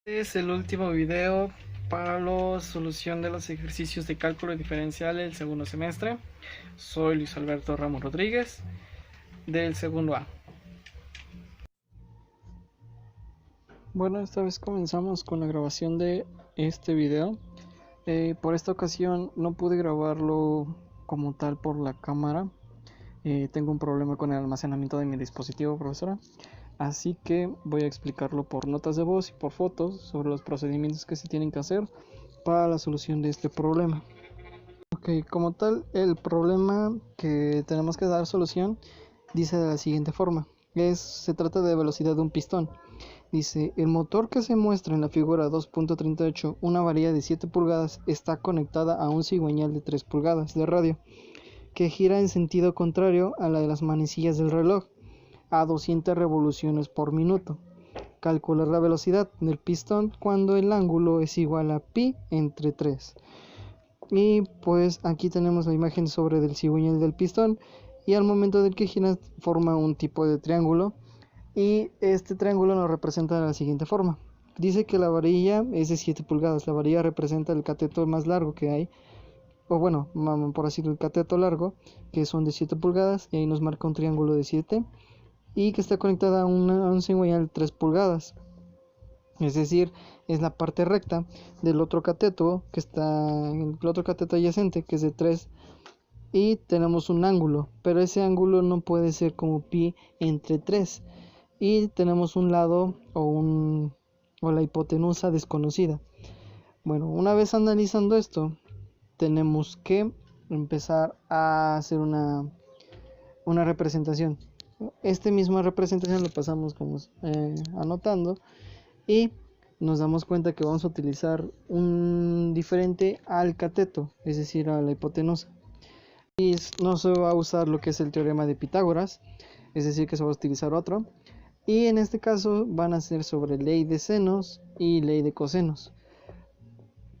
Este es el último video para la solución de los ejercicios de cálculo diferencial del segundo semestre. Soy Luis Alberto Ramos Rodríguez del segundo A. Bueno, esta vez comenzamos con la grabación de este video. Por esta ocasión no pude grabarlo como tal por la cámara. Tengo un problema con el almacenamiento de mi dispositivo, profesora. Así que voy a explicarlo por notas de voz y por fotos sobre los procedimientos que se tienen que hacer para la solución de este problema. Ok, como tal, el problema que tenemos que dar solución dice de la siguiente forma. Se trata de velocidad de un pistón. Dice, el motor que se muestra en la figura 2.38, una varilla de 7 pulgadas, está conectada a un cigüeñal de 3 pulgadas de radio, que gira en sentido contrario a la de las manecillas del reloj, a 200 revoluciones por minuto. Calcular la velocidad del pistón cuando el ángulo es igual a pi entre 3. Y pues aquí tenemos la imagen sobre del cigüeñal del pistón, y al momento del que gira forma un tipo de triángulo, y este triángulo nos representa de la siguiente forma. Dice que la varilla es de 7 pulgadas, la varilla representa el cateto más largo que hay, o bueno, por así decirlo, el cateto largo, que son de 7 pulgadas, y ahí nos marca un triángulo de 7, y que está conectada a un cigüeñal de 3 pulgadas. Es decir, es la parte recta del otro cateto, el otro cateto adyacente, que es de 3, y tenemos un ángulo, pero ese ángulo no puede ser como pi entre 3, y tenemos un lado o la hipotenusa desconocida. Bueno, una vez analizando esto, tenemos que empezar a hacer una representación. Esta misma representación lo pasamos como anotando, y nos damos cuenta que vamos a utilizar un diferente al cateto, es decir, a la hipotenusa. Y no se va a usar lo que es el teorema de Pitágoras, es decir, que se va a utilizar otro. Y en este caso van a ser sobre ley de senos y ley de cosenos.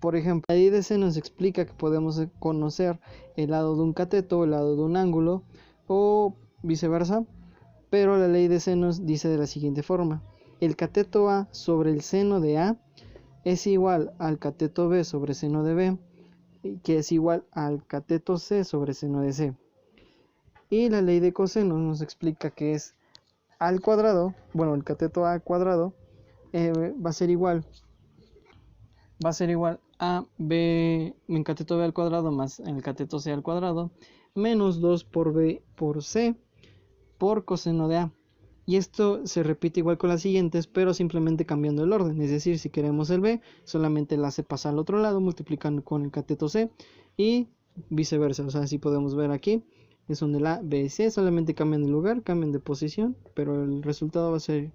Por ejemplo, la ley de senos explica que podemos conocer el lado de un cateto o el lado de un ángulo, o viceversa, pero la ley de senos dice de la siguiente forma: el cateto A sobre el seno de A es igual al cateto B sobre seno de B, que es igual al cateto C sobre seno de C. Y la ley de cosenos nos explica que es al cuadrado, bueno, el cateto A al cuadrado va a ser igual a B en cateto B al cuadrado más el cateto C al cuadrado menos 2 por B por C por coseno de A. Y esto se repite igual con las siguientes, pero simplemente cambiando el orden. Es decir, si queremos el B, solamente la C pasa al otro lado, multiplicando con el cateto C, y viceversa. O sea, así podemos ver aquí, es donde la B y C solamente cambian de lugar, cambian de posición, pero el resultado va a ser,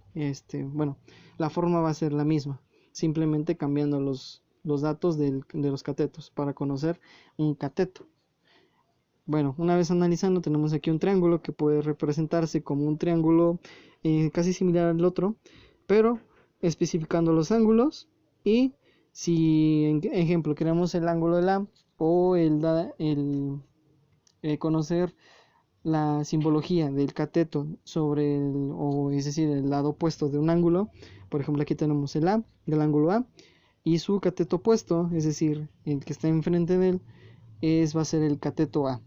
la forma va a ser la misma, simplemente cambiando los datos de los catetos para conocer un cateto. Bueno, una vez analizando, tenemos aquí un triángulo que puede representarse como un triángulo casi similar al otro, pero especificando los ángulos. Y si, en ejemplo, queremos el ángulo de la o conocer la simbología del cateto sobre es decir, el lado opuesto de un ángulo. Por ejemplo, aquí tenemos el A del ángulo A y su cateto opuesto, es decir, el que está enfrente de él, va a ser el cateto A.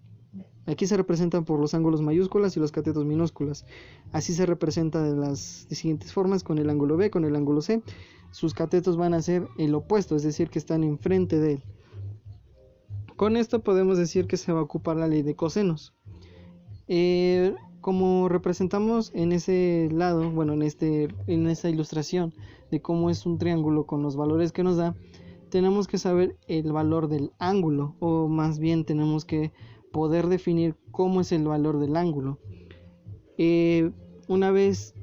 Aquí se representan por los ángulos mayúsculas y los catetos minúsculas. Así se representa de las siguientes formas: con el ángulo B, con el ángulo C. Sus catetos van a ser el opuesto, es decir, que están enfrente de él. Con esto podemos decir que se va a ocupar la ley de cosenos. Como representamos en ese lado, bueno, en esa ilustración de cómo es un triángulo con los valores que nos da, tenemos que saber el valor del ángulo, o más bien tenemos que poder definir cómo es el valor del ángulo. Una vez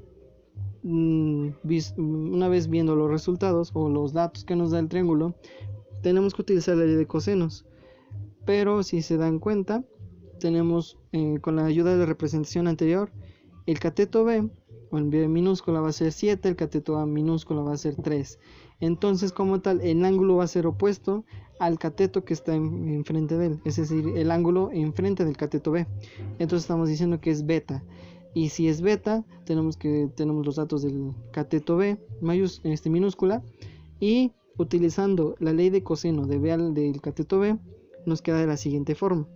viendo los resultados o los datos que nos da el triángulo, tenemos que utilizar la ley de cosenos. Pero si se dan cuenta, tenemos con la ayuda de la representación anterior, el cateto B o en B minúscula va a ser 7, el cateto A minúscula va a ser 3. Entonces, como tal, el ángulo va a ser opuesto al cateto que está enfrente de él, es decir, el ángulo enfrente del cateto B. Entonces estamos diciendo que es beta. Y si es beta, tenemos los datos del cateto B minúscula, Y utilizando la ley de coseno de B del cateto B, nos queda de la siguiente forma.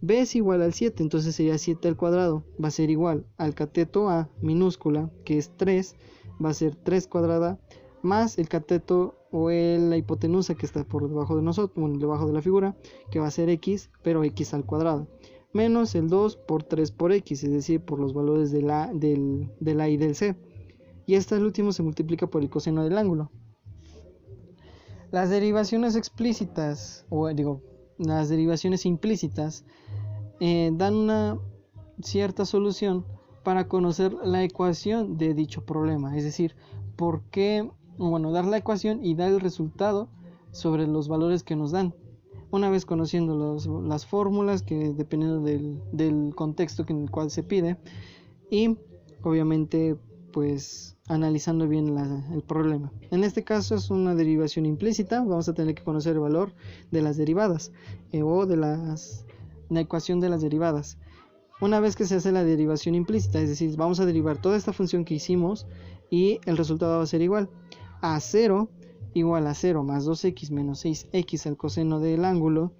B es igual al 7, entonces sería 7 al cuadrado, va a ser igual al cateto A minúscula, que es 3, va a ser 3 cuadrada, más el cateto o la hipotenusa que está por debajo de nosotros, bueno, debajo de la figura, que va a ser x, pero x al cuadrado, menos el 2 por 3 por x, es decir, por los valores del A y del C. Y este último se multiplica por el coseno del ángulo. Las derivaciones explícitas, las derivaciones implícitas, dan una cierta solución para conocer la ecuación de dicho problema, es decir, dar la ecuación y dar el resultado sobre los valores que nos dan. Una vez conociendo las fórmulas, que dependiendo del contexto en el cual se pide, y obviamente pues analizando bien el problema. En este caso es una derivación implícita, vamos a tener que conocer el valor de las derivadas o de la ecuación de las derivadas. Una vez que se hace la derivación implícita, es decir, vamos a derivar toda esta función que hicimos y el resultado va a ser igual a 0 igual a 0 más 2x menos 6x al coseno del ángulo.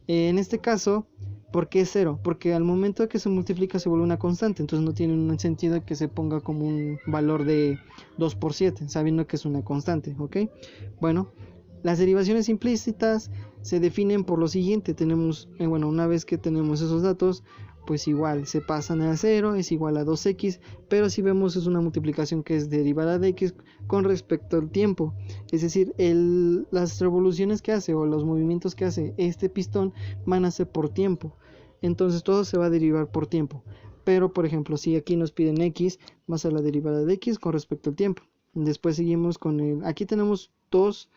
En este caso, ¿por qué 0? Porque al momento que se multiplica se vuelve una constante, entonces no tiene un sentido que se ponga como un valor de 2 por 7, sabiendo que es una constante, ¿ok? Bueno, las derivaciones implícitas se definen por lo siguiente. Tenemos, una vez que tenemos esos datos, pues igual se pasan a 0, es igual a 2x, pero si vemos es una multiplicación que es derivada de x con respecto al tiempo, es decir, las revoluciones que hace o los movimientos que hace este pistón van a ser por tiempo, entonces todo se va a derivar por tiempo. Pero por ejemplo, si aquí nos piden x, va a ser la derivada de x con respecto al tiempo. Después seguimos con aquí tenemos dos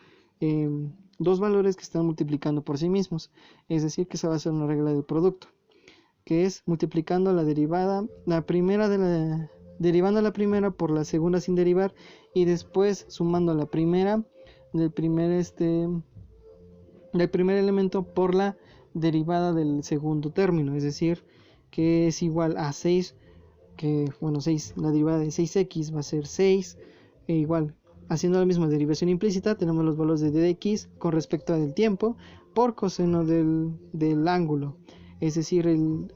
valores que están multiplicando por sí mismos, es decir, que se va a hacer una regla del producto, que es multiplicando derivando la primera por la segunda sin derivar, y después sumando la primera del primer elemento por la derivada del segundo término, es decir, que es igual a 6, la derivada de 6x va a ser 6, e igual, haciendo la misma derivación implícita, tenemos los valores de dx con respecto al tiempo por coseno del ángulo. Es decir,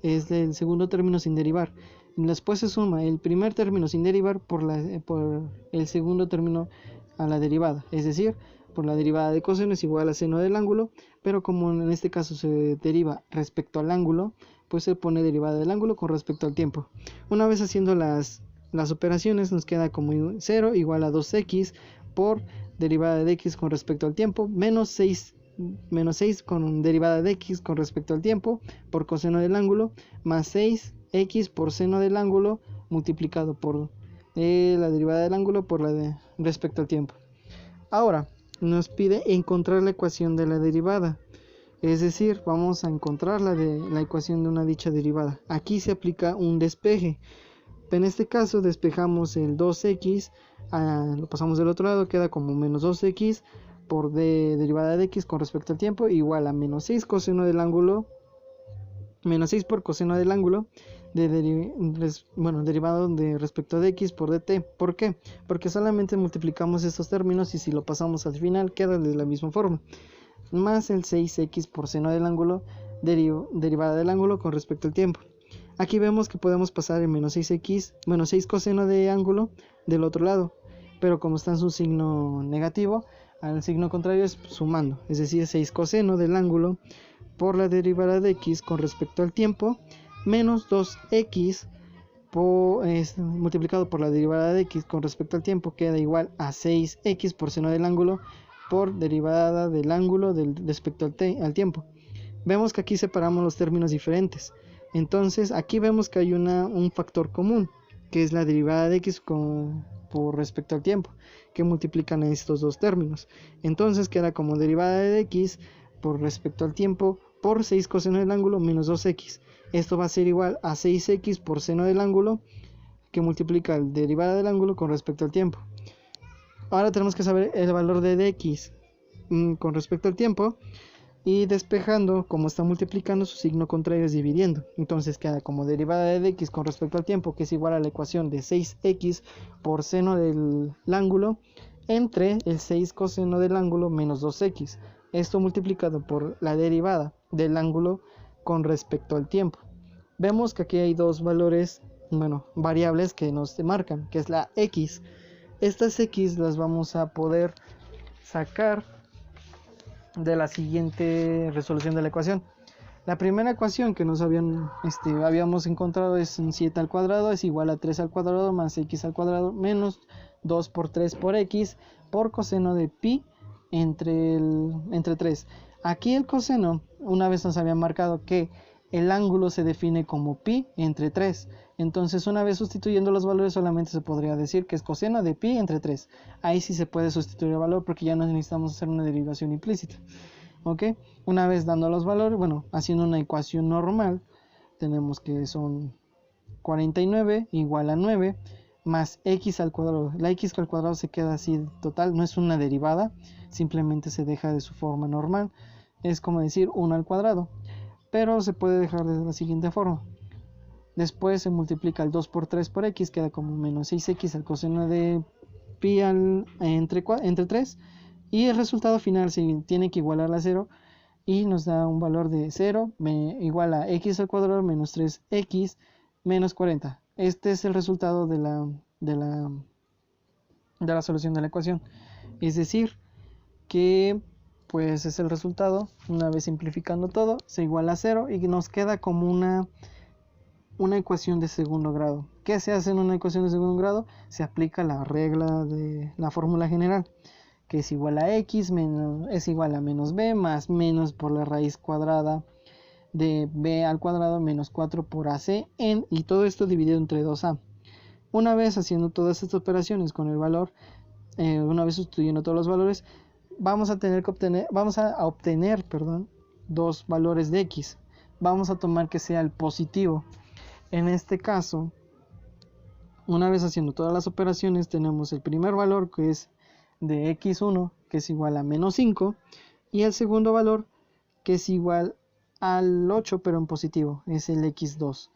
es el segundo término sin derivar. Después se suma el primer término sin derivar por el segundo término a la derivada. Es decir, por la derivada de coseno es igual a seno del ángulo, pero como en este caso se deriva respecto al ángulo, pues se pone derivada del ángulo con respecto al tiempo. Una vez haciendo las operaciones, nos queda como 0 igual a 2x por derivada de x con respecto al tiempo, menos 6 con derivada de x con respecto al tiempo por coseno del ángulo, más 6x por seno del ángulo multiplicado por la derivada del ángulo por la de respecto al tiempo. Ahora nos pide encontrar la ecuación de la derivada, es decir, vamos a encontrar la ecuación de una dicha derivada. Aquí se aplica un despeje. En este caso despejamos el 2x, lo pasamos del otro lado, queda como menos 2x por derivada de x con respecto al tiempo igual a menos 6 coseno del ángulo, menos 6 por coseno del ángulo derivado de respecto de x por dt. ¿Por qué? Porque solamente multiplicamos estos términos y si lo pasamos al final queda de la misma forma, más el 6x por seno del ángulo derivada del ángulo con respecto al tiempo. Aquí vemos que podemos pasar el menos 6 coseno de ángulo del otro lado, pero como está en su signo negativo, al signo contrario es sumando, es decir, 6 coseno del ángulo por la derivada de x con respecto al tiempo, menos 2x multiplicado por la derivada de x con respecto al tiempo queda igual a 6x por seno del ángulo por derivada del ángulo respecto al tiempo. Vemos que aquí separamos los términos diferentes, entonces aquí vemos que hay un factor común, que es la derivada de x por respecto al tiempo, que multiplican estos dos términos. Entonces queda como derivada de x por respecto al tiempo por 6 coseno del ángulo menos 2x. Esto va a ser igual a 6x por seno del ángulo, que multiplica la derivada del ángulo con respecto al tiempo. Ahora tenemos que saber el valor de dx con respecto al tiempo, y despejando, como está multiplicando, su signo contrario es dividiendo. Entonces queda como derivada de dx con respecto al tiempo, que es igual a la ecuación de 6x por seno del ángulo entre el 6 coseno del ángulo menos 2x. Esto multiplicado por la derivada del ángulo con respecto al tiempo. Vemos que aquí hay dos valores, variables que nos marcan, que es la x. Estas x las vamos a poder sacar de la siguiente resolución de la ecuación. La primera ecuación que nos habíamos encontrado es un 7 al cuadrado es igual a 3 al cuadrado más x al cuadrado menos 2 por 3 por x por coseno de pi entre 3. Aquí el coseno, una vez nos había marcado que el ángulo se define como pi entre 3. Entonces, una vez sustituyendo los valores, solamente se podría decir que es coseno de pi entre 3. Ahí sí se puede sustituir el valor porque ya no necesitamos hacer una derivación implícita. ¿Ok? Una vez dando los valores, haciendo una ecuación normal, tenemos que son 49 igual a 9 más x al cuadrado. La x al cuadrado se queda así total, no es una derivada, simplemente se deja de su forma normal. Es como decir 1 al cuadrado, pero se puede dejar de la siguiente forma. Después se multiplica el 2 por 3 por x, queda como menos 6x al coseno de pi entre 3. Y el resultado final se tiene que igualar a 0 y nos da un valor de 0 igual a x al cuadrado menos 3x menos 40. Este es el resultado de la solución de la ecuación. Es decir, que pues es el resultado, una vez simplificando todo, se iguala a 0 y nos queda como una ecuación de segundo grado. ¿Qué se hace en una ecuación de segundo grado? Se aplica la regla de la fórmula general, que es igual a x es igual a menos b más menos por la raíz cuadrada de b al cuadrado menos 4 por ac y todo esto dividido entre 2a. Una vez haciendo todas estas operaciones con el valor, una vez sustituyendo todos los valores, vamos a obtener dos valores de x. Vamos a tomar que sea el positivo. En este caso, una vez haciendo todas las operaciones, tenemos el primer valor que es de x1, que es igual a menos 5, y el segundo valor que es igual al 8, pero en positivo, es el x2.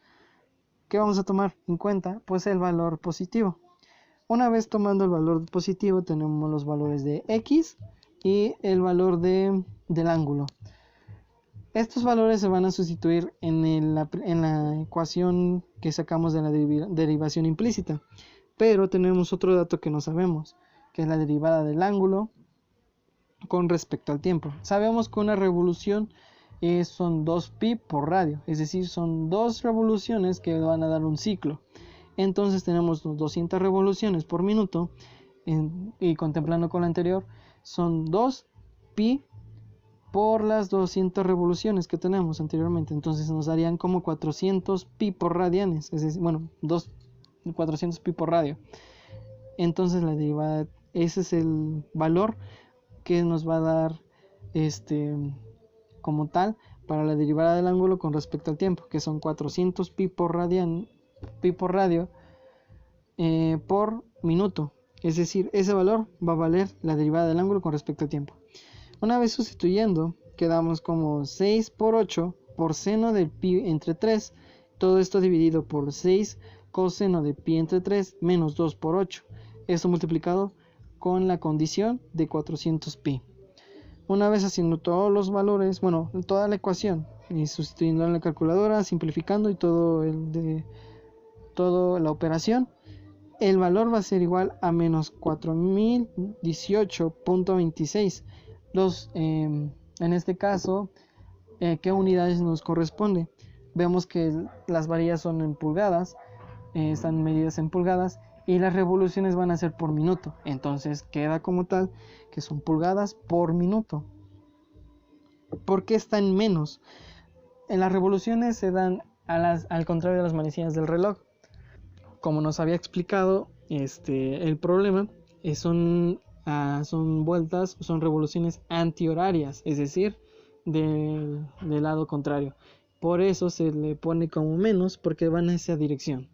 ¿Qué vamos a tomar en cuenta? Pues el valor positivo. Una vez tomando el valor positivo, tenemos los valores de x y el valor del ángulo. Estos valores se van a sustituir en la ecuación que sacamos de la derivación implícita. Pero tenemos otro dato que no sabemos, que es la derivada del ángulo con respecto al tiempo. Sabemos que una revolución son 2pi por radio, es decir, son 2 revoluciones que van a dar un ciclo. Entonces tenemos 200 revoluciones por minuto y contemplando con la anterior, son 2pi por las 200 revoluciones que tenemos anteriormente. Entonces nos darían como 400 pi por radianes, es decir, 400 pi por radio. Entonces la derivada, ese es el valor que nos va a dar como tal para la derivada del ángulo con respecto al tiempo, que son 400 pi por radio por minuto. Es decir, ese valor va a valer la derivada del ángulo con respecto al tiempo. Una vez sustituyendo, quedamos como 6 por 8 por seno de pi entre 3. Todo esto dividido por 6 coseno de pi entre 3 menos 2 por 8. Esto multiplicado con la condición de 400 pi. Una vez haciendo todos los valores, toda la ecuación y sustituyendo en la calculadora, simplificando y toda la operación, el valor va a ser igual a menos 4018.26. En este caso, ¿qué unidades nos corresponde? Vemos que las varillas son en pulgadas, están medidas en pulgadas y las revoluciones van a ser por minuto. Entonces queda como tal que son pulgadas por minuto. ¿Por qué está en menos? En las revoluciones se dan al contrario de las manecillas del reloj. Como nos había explicado el problema, son vueltas, son revoluciones antihorarias, es decir, del lado contrario. Por eso se le pone como menos, porque van en esa dirección.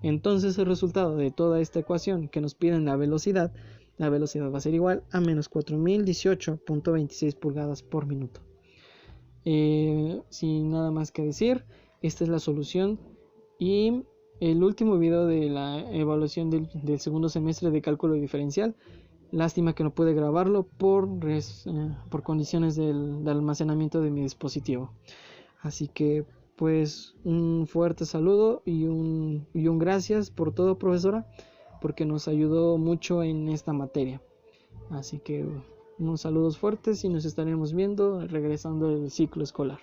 Entonces el resultado de toda esta ecuación que nos piden la velocidad va a ser igual a menos 4018.26 pulgadas por minuto. Sin nada más que decir, esta es la solución y el último video de la evaluación del segundo semestre de cálculo diferencial. Lástima que no pude grabarlo por condiciones de almacenamiento de mi dispositivo. Así que pues un fuerte saludo y un gracias por todo, profesora, porque nos ayudó mucho en esta materia. Así que unos saludos fuertes y nos estaremos viendo regresando el ciclo escolar.